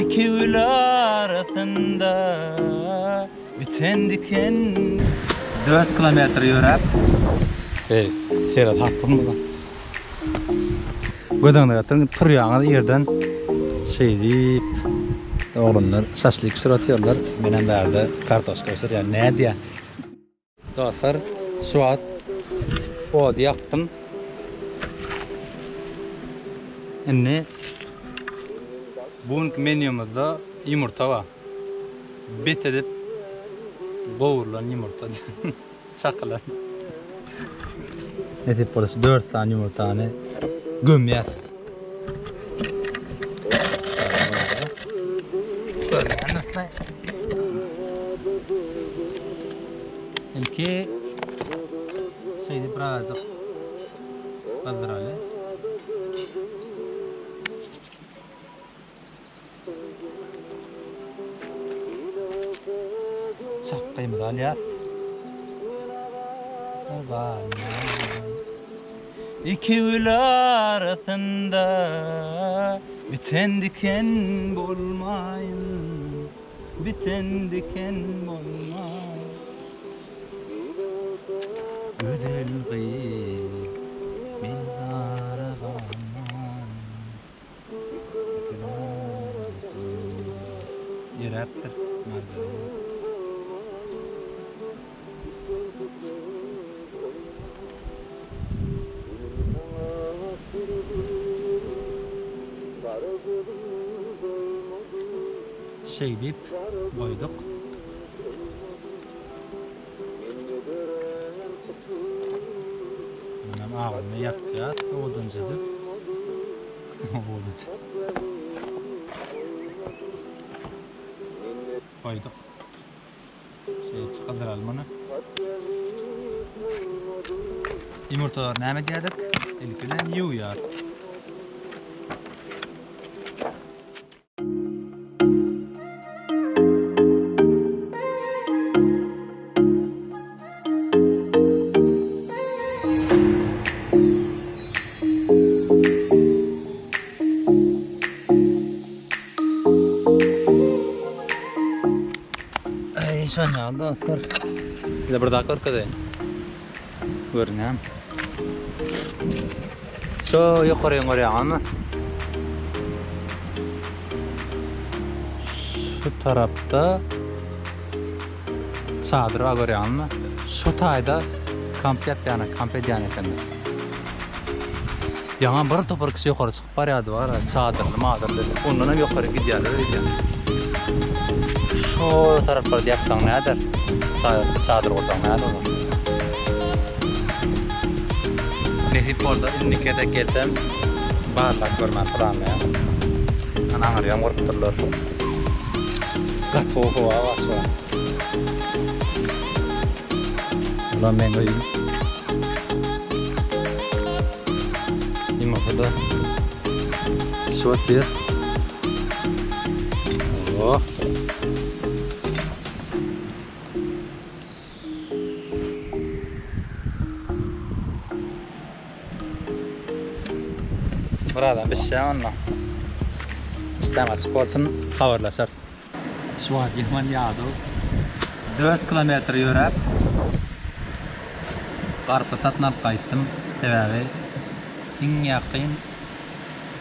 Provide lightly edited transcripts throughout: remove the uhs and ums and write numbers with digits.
İki gül arasında biten diken 4 kilometre yürüp Serhat hakkım mı? Gödüňde turýaňyz ýerden deyip oğlumlar şaşlyk süratýarlar. Menen bärde kartoşka ösürýär. Näde ýa? Dostlar, şu an ody ýaktym. Indi bugünkü menüýümizde ýumurta bar. Bet edip goýurylan ýumurta. Çakylan. Edip bolsa 4 tane ýumurtany gömýär. İlki şeydi birazcık kaldıralım. Çakayım da ya. İki gül arasında biten diken bolmayın, biten diken bolmayın. Güzel kıyım mezara kalmam. Yeraptır. Şey deyip koyduk. Bundan ağırını yakıyor. Oduncadır. Odunca. Koyduk. Kaldıralım onu. Yumurtalar ne yedik? İlkilen yuğuyor. Soňky dostlar. Bize bir dakika arkadaşlar. Görünýär. Şu ýokaryň görýärmi? Şu tarapda çadyr bar görýärmi? Şu taýda kamp edýän ekenler. Ýaňa bir topar kişi ýokary çykyp barýardy bar, çadyrly madyrly. Ondan hem ýokary gidýärler öýdýär. O taraflarda yapsan nedir? Çadır ortam nedir? Nehip orada Indiki'de geldim. Bağırlak görmen falan ya. Anam arıyorum korkutturlar. Kat oku var var. Ulan ben koyayım. Yumurtada şu atıyor. Oh. Buradan bir şey onunla. İstemez sportun havarlaşır. Şu an ilman yağdı. 4 kilometre yürüp karpı satın alıp kayıttım. Sebebi en yakın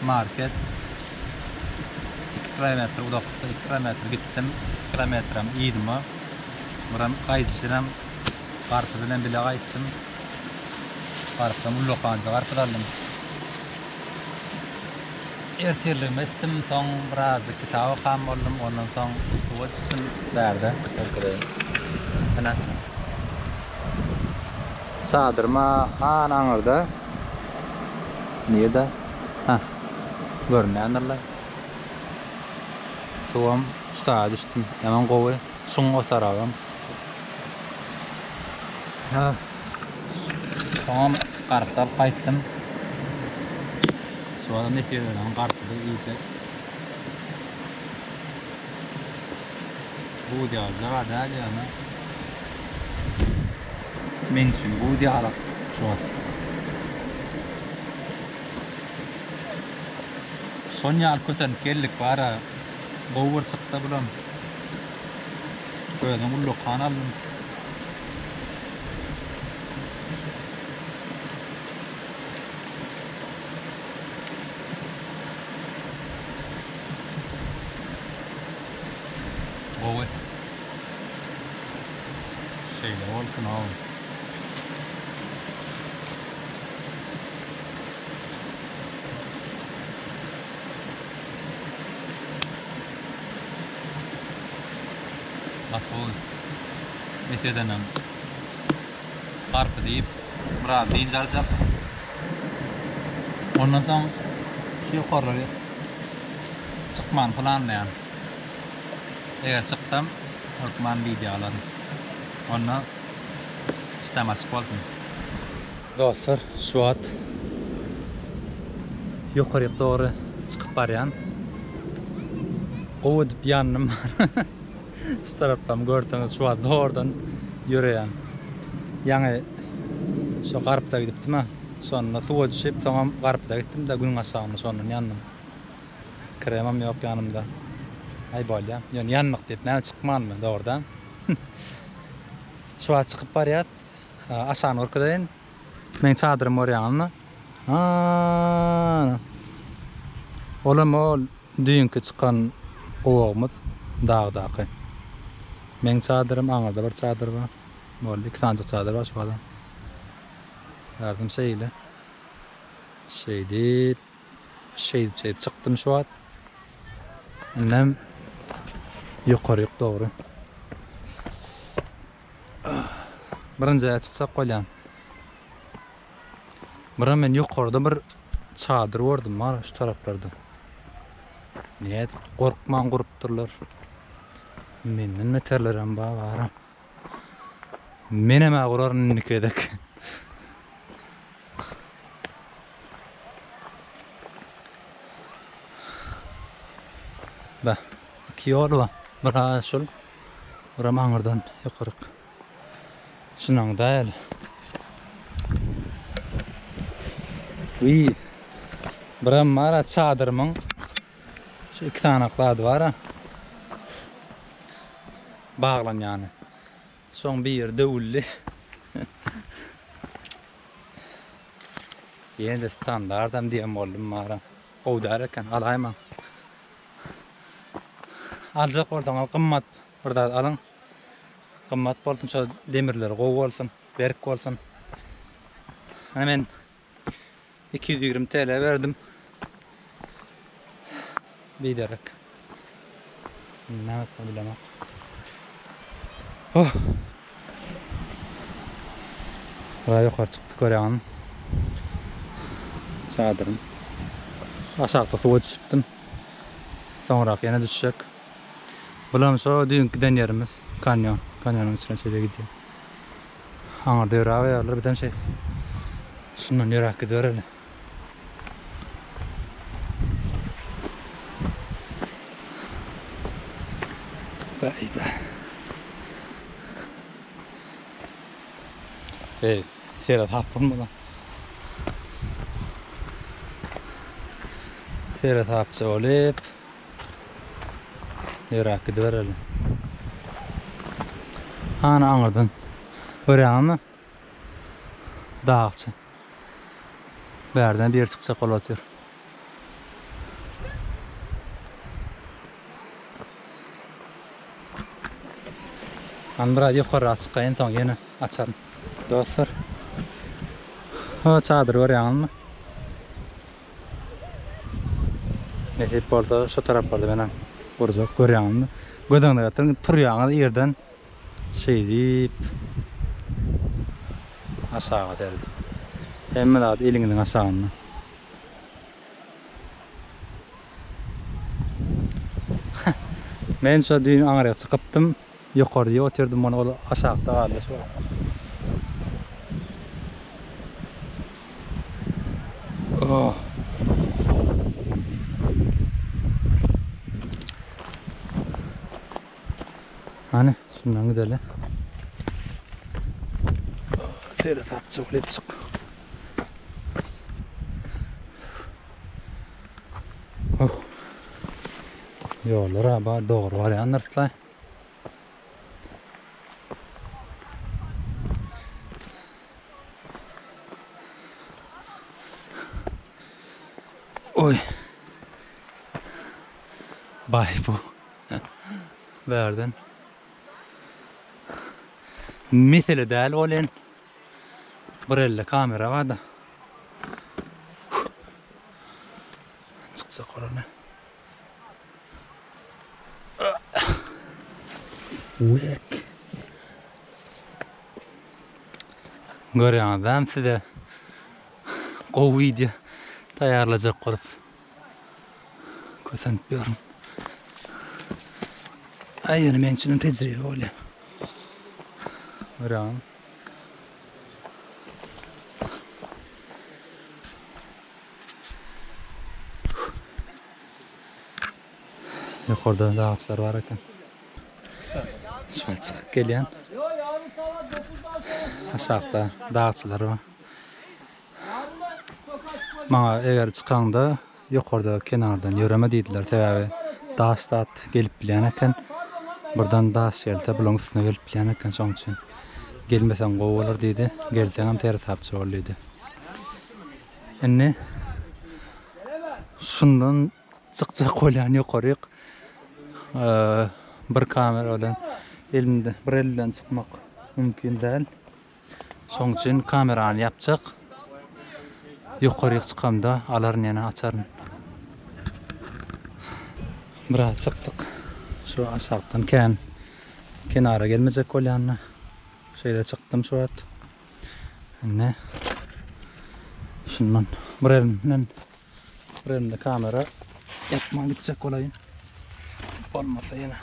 market 2 kilometre uzaklıkta 2 kilometre gittim. 2 kilometrem 20. Buram kayıtışıram. Karpı bilen bile kayıttım. Karpıdan ullokanca karpı aldım. Ertirlim ettim, son biraz kitabı kam oldum, ondan son uçtum derdi. Ana. Çadırma anağırda. Niye de? Ha. Görünýändirler. Soğum ustağa düştüm. Hemen kovu. Sun o tarafım. Ha. Soğum kartal kayıttım. Sonra ne diyorlar lan kartı iyice. Bu diyor zaten hadi ama. Mention bu diyor ala. Şu an. Sonya alkotan kellik para Gower çıktı bulam. Böyle ullu kanal. Gower. Şeyle olsun oğlum. Asıl meseleden farkı deyip biraz değil ýaljak. Ondan soň şu yukarı çıkman planlayan. Eğer çıktım, orkman videoları. Onu istemez oldum. Dostlar, şu an yukarı doğru çıkıp baryan. O dip yanım var. Şu taraftan gördüğünüz şu an doğrudan yürüyen. Yani şu garpta gidip mi? Sonra suya düşüp tamam garpta gittim de günün aşağına sonra yandım. Kremam yok yanımda. Ay bol ya. Yani yanlık deyip ne çıkman mı doğrudan? Şu an çıkıp baryan. Aşağına orkadayın. Men çadırım oraya alma. Olam ol dünkü çıkan oğumuz dağdaki. Men çadırım anırda bir çadır var. Böyle 2 tane çadır var şu adam. Yardım şeyle. Şey çıktım şu an. Annem yukarı doğru. Birinci çıksak koyan. Bırak men yukarıda bir çadır gördüm var şu taraflarda. Niyet korkman grupturlar. Menden meterlerim var. Meneme kurarın nikedek. Ba, iki yol var. Bırak şul. Bırak mağırdan yukarı. Şunun değil. Bırak mara çadırımın. Şu 2 tane kladı var ha. Bağlan yani. Son bir yerde ulli. Yine de standartım diyem oldum mara. O derken alayım. Alacak oradan al kımmat. Orada alın. Kımmat olsun şu demirler kov olsun. Berk olsun. Hemen 220 TL verdim. Bilerek. Ne yapma bilemem. Oh. Buraya yukarı çıktık oraya. Çadırım. Aşağıda suya düşüptüm. Sonra yine düşecek. Bulam şu dünkü yerimiz. Kanyon. Kanyonun içine şöyle gidiyor. Anırda yurağı ayarlar bir tane şey. Şundan yurağı gidiyor öyle. Vay be. Hey, seyret hapım mı lan? Seyret hapçı olup yurağı gidiyor öyle. Ana anırdan oraya mı? Dağçı. Berden bir çıkacak ol atıyor. Biraz yukarı çıkayım tamam yine açarım. Dostlar. O çadır oraya mı? Neyse burada şu taraflarda benim vuracak oraya mı? Gödüğünde yatırın turuyanı yerden şey deyip aşağı derdi. Hemme daha elinin aşağına. Men şu dün Ankara'ya çıkıptım. Yukarıya oturdum onu aşağıda kaldı şu an. Oh. Hani şundan gidelim. Şöyle sapçıklayıp çık. Oh. Ýollara ba dogry barýandyrsla. Oy. Bay bu. Berden. Mesele däl olen. Bir elle kamera var da. Çıksa korona. Wek. Görýäňizem size gowy video taýýarlajak bolup kösentmiyorum. Ayýany men üçin tezrek bolýar. Görýäň. Ýokarda dağçlar var eken. Şuna çıkıp gelýän. Aşağıda dağçlar var. Maňa eger çykanda ýokarda kenardan ýöreme diýdiler. Sebäbi daştat gelip bilýän eken. Burdan daş gelse bulan üstüne gelip bilýän eken. Şoň üçin gelmesen gowy bolar diýdi. Gelseň hem ters tapçy bolýdy. Enne şundan çykjak bolýan ýokaryk. Bir kameradan elimde bir elden çıkmak mümkün däl. Şoň üçin kamerany ýapjak. Ýokaryk çykamda alaryň ýene açaryn. Biraz çykdyk. Şu aşağıdan kenara gelmejek bolýanna. Şeýle çykdym şu wagt. Ne? Şundan bir elimde kamera yapmak gidecek olayım. Olmasa yine.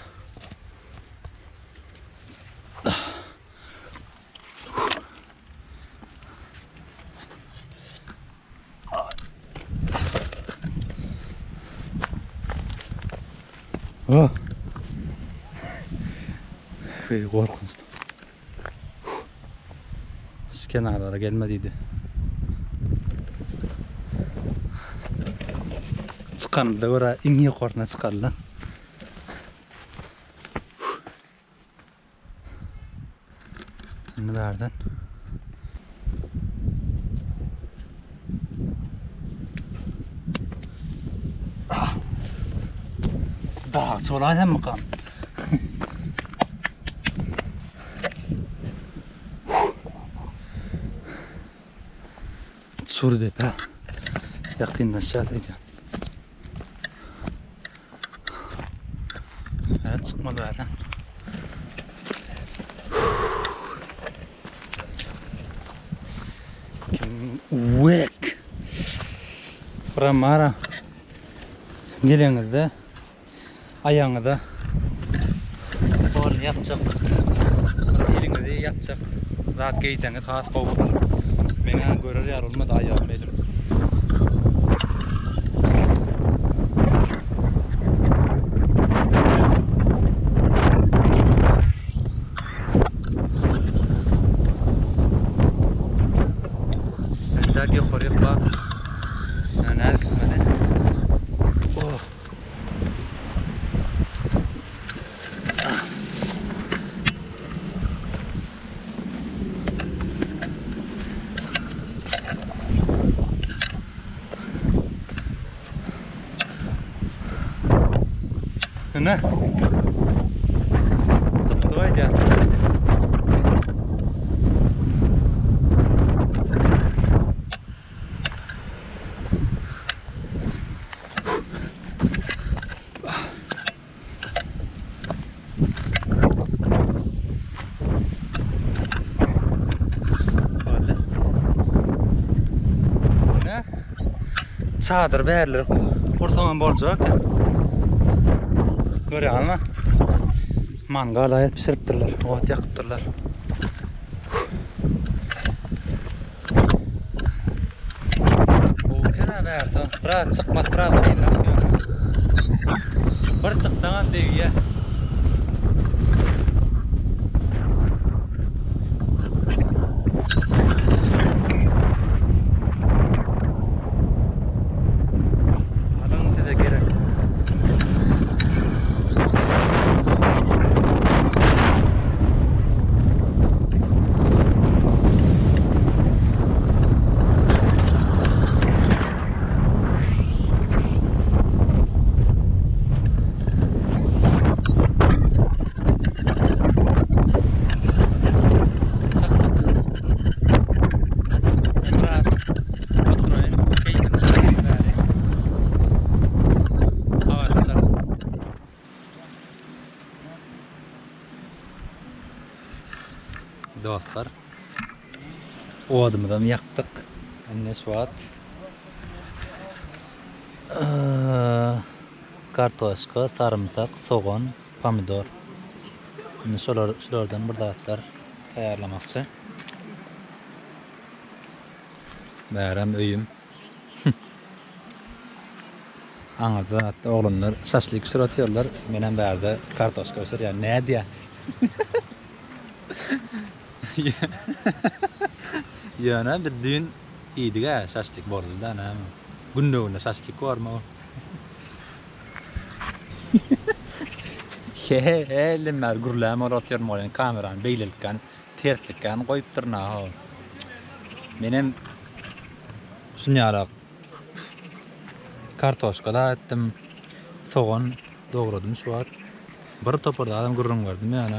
Oh. Korkunçtu. Şu kenarlara gelmediydi. Çıkandı oraya in yukarına çıkarlar. Şimdi verden. Bak solaydan mı kan? Sur de ha. Yakından aşağıdayken. Evet çıkmadı verden. Wek. Pramara. Geleňizde ayaňyza bol ýapjak. Eliňizde ýapjak. Zat geýteňiz has gowy. Meňe görer ýarylmady ayagyň elim. Dagi xoriyat bak. Ana kemede. Oh. Ne? Çıktı var ya. Çadır bärleri kursaňam boljak. Görýärmi? Mangal aýat pişiripdirler, ot ýakypdyrlar. Bu kera bärdi. Biraz çykmak, biraz kynap. Bir çykdan deýýär. dostlar. Odumdan yaktık. Anne şuat. Kartoşka, sarımsak, soğan, pomidor. Şimdi şulardan bir dağıtlar ayarlamakçı. Bärem öyüm. Anladı hatta oğlunlar şaşlık sırlatıyorlar. Benim bärde kartoşka öser ya ne diye. Yani bir düğün iyiydi ya şaşlık bordu da ne? Gününe şaşlık var mı o? Elimler gurulama uğratıyorum oraya kameranı beylilken, tertlikken koyup durna o. Benim şunyarak kartoşka da ettim, soğan doğradım şu an. Bir toparda adam gurrun gördüm yani.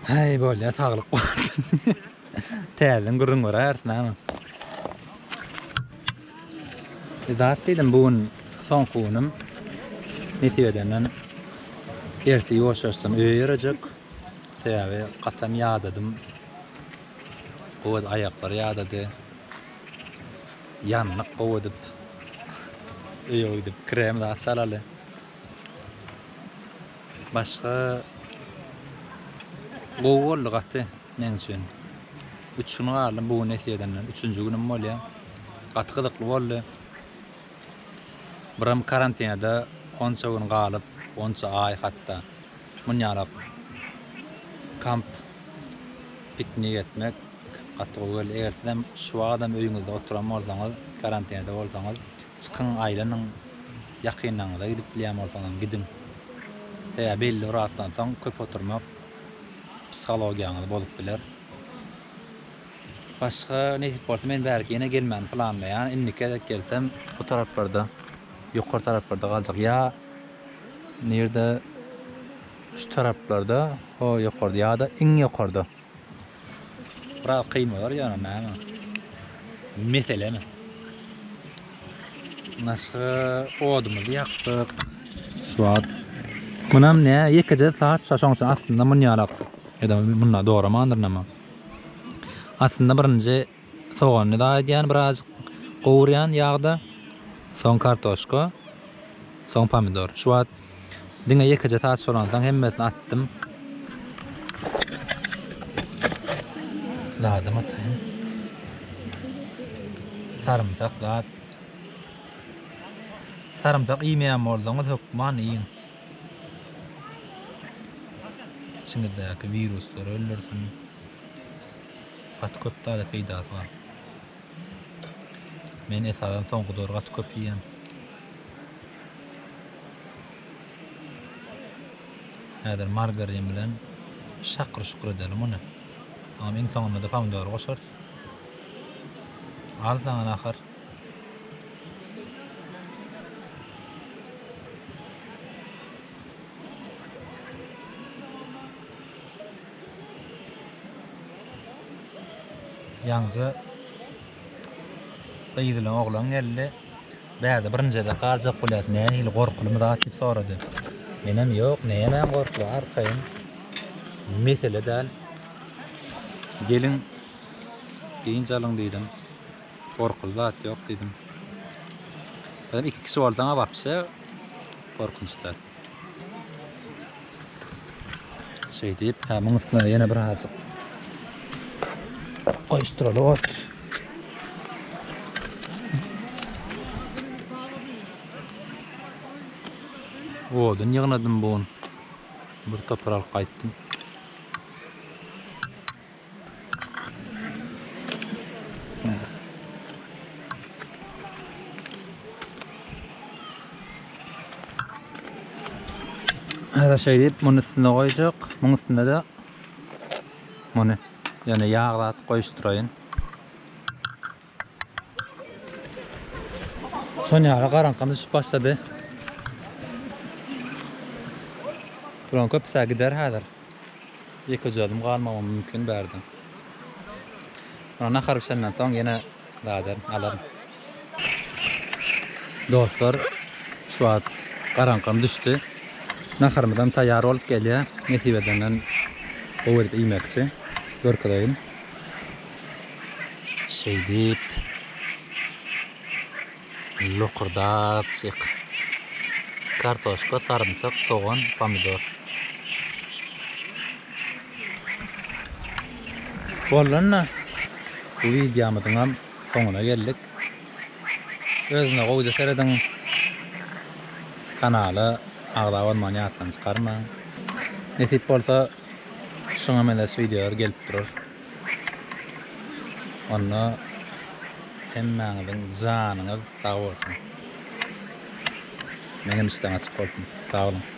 Hey böyle sağlık var. Teyzen gurrun var artık ama. Dedim bugün son kunum. Netiveden erti yoşuştan öğrenecek. Tabi katam yağdadım. O ayaklar yağdadı. Yanlık kovadıp. Öğüdüp krem daha salalı. Başka kovallı katı men için. 3 gün aldım bu netiveden. 3. günüm oluyor. Katkılıklı oldu. Buram karantinada 10 gün kalıp 10 ay hatta munyarak kamp piknik etmek atığıl ertem şu adam öýüňizde oturan bolsaňyz karantinada bolsaňyz çykyn aýlanyň ýakynlygyna gidip bilýän bolsaňyz gidin. Belli rahatlansaň köp oturmak psihologiýaňyz bolup biler. Başga nädip bolsa men belki ýene gelmän planlaýan Indikide gelsem bu taraplarda yukarı taraflarda kalacak ya nerede şu taraflarda o yukarıda ya da en yukarıda biraz kıymalar yani ama mesele mi nasıl odumuzu yaktık şu an bunam ne ýekeje saat şaşaňça aslında munyarak ya da bunlar doğru mu anlarım aslında birinci soğanı da yani biraz qoğuryan yağda son kartoşka, son pomidor. Şu an diňe ýekeje taş sorandan hemmesini attım. Ladım atayım. Sarımsak lat. Sarımsak iýmeýän bolsaňyz hökman iýin. İçiňizdäki viruslar öldürsin. Gat köp da peýda var. Men esadan soňky dor gat köp ýiýen. Häzir margarin bilen şakry edelim onu. Ama en soňunda da pomidor goşar. Alsaňa ahir. Ýalňy Beýdilen oglan geldi. Bärde birinjide galjak bolýar. Nähili gorkulymy da atyp sorady. Menem ýok, näme gorkulu arkayım. Mesele däl. Gelin geýin jalyň diýdim. Gorkulu zat ýok diýdim. Ben 2 kişi bolsaň awapsa gorkunçlar. Şey diýip, hämiň üstüne ýene bir hazyk goýuşdyraly ot. Odan ýygnadım bugün. Bir topar alyp gaýtdym. Hada şey diýip, muny üstüne goýjak. Muny üstüne de muny ýani ýağlat goýuşduraýyn. Soňra garankam düşüp başlady. Buran köp gider häzir. Ýekejem galmamam mümkin berdim. Ana harfşenden soň ýene daýar alarym. Dostlar, şu an garankam düşdi. Naharymdan taýýar bolup gelýär. Netibeden O werde iýmekçi. Görkadaýyn. Şeýdip lokurdap çyk. Kartoşka, sarımsak, soğan, pomidor. Bollanna bu videomyzyň soňuna geldik. Özüne goýda serediň kanaly agdawan manýatdan çykarma. Nesip bolsa şoňa meles videolar gelip durur. Onda hemmeňiziň janyňyz sag bolsun. Meňem işden açyk bolsun. Sag olun.